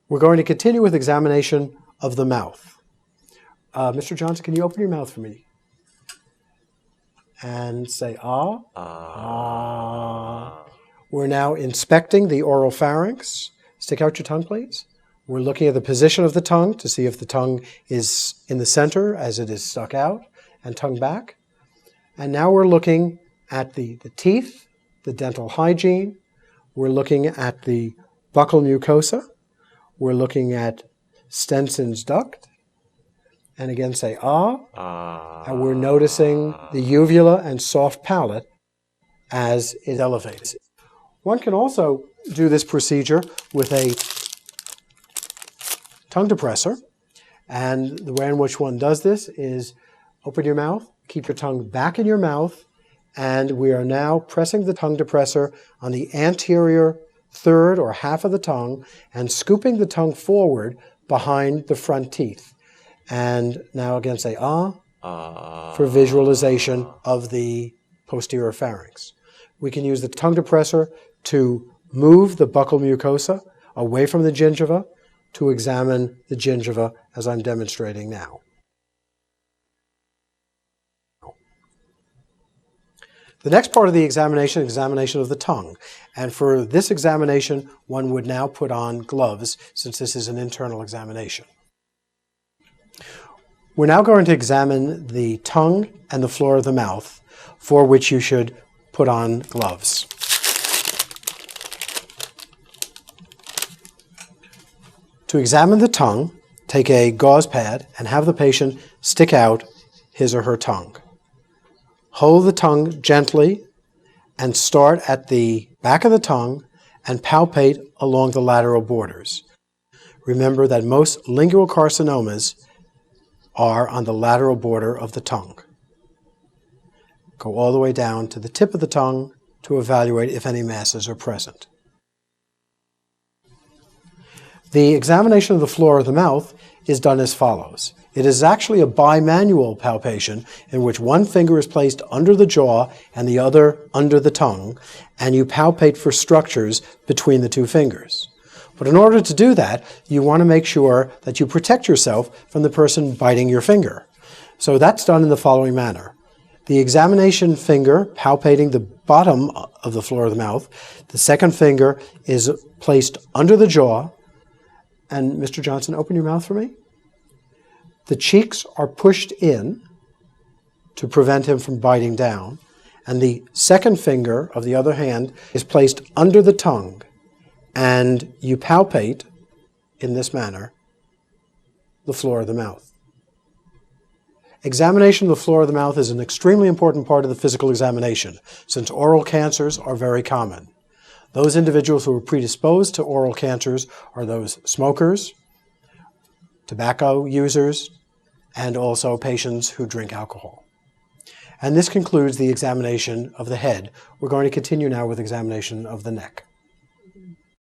We're going to continue with examination of the mouth. Mr. Johnson, can you open your mouth for me? And say ah. Ah. We're now inspecting the oral pharynx. Stick out your tongue, please. We're looking at the position of the tongue to see if the tongue is in the center as it is stuck out and tongue back. And now we're looking at the teeth, the dental hygiene. We're looking at the buccal mucosa. We're looking at Stenson's duct. And again, say ah. And we're noticing the uvula and soft palate as it elevates. One can also do this procedure with a tongue depressor. And the way in which one does this is open your mouth, keep your tongue back in your mouth, and we are now pressing the tongue depressor on the anterior third or half of the tongue and scooping the tongue forward behind the front teeth. And now again say ah for visualization of the posterior pharynx. We can use the tongue depressor to move the buccal mucosa away from the gingiva to examine the gingiva as I'm demonstrating now. The next part of the examination is examination of the tongue. And for this examination, one would now put on gloves since this is an internal examination. We're now going to examine the tongue and the floor of the mouth, for which you should put on gloves. To examine the tongue, take a gauze pad and have the patient stick out his or her tongue. Hold the tongue gently and start at the back of the tongue and palpate along the lateral borders. Remember that most lingual carcinomas are on the lateral border of the tongue. Go all the way down to the tip of the tongue to evaluate if any masses are present. The examination of the floor of the mouth is done as follows. It is actually a bimanual palpation in which one finger is placed under the jaw and the other under the tongue, and you palpate for structures between the two fingers. But in order to do that, you want to make sure that you protect yourself from the person biting your finger. So that's done in the following manner. The examination finger palpating the bottom of the floor of the mouth, the second finger is placed under the jaw. And Mr. Johnson, open your mouth for me. The cheeks are pushed in to prevent him from biting down. And the second finger of the other hand is placed under the tongue. And you palpate, in this manner, the floor of the mouth. Examination of the floor of the mouth is an extremely important part of the physical examination, since oral cancers are very common. Those individuals who are predisposed to oral cancers are those smokers, tobacco users, and also patients who drink alcohol. And this concludes the examination of the head. We're going to continue now with examination of the neck.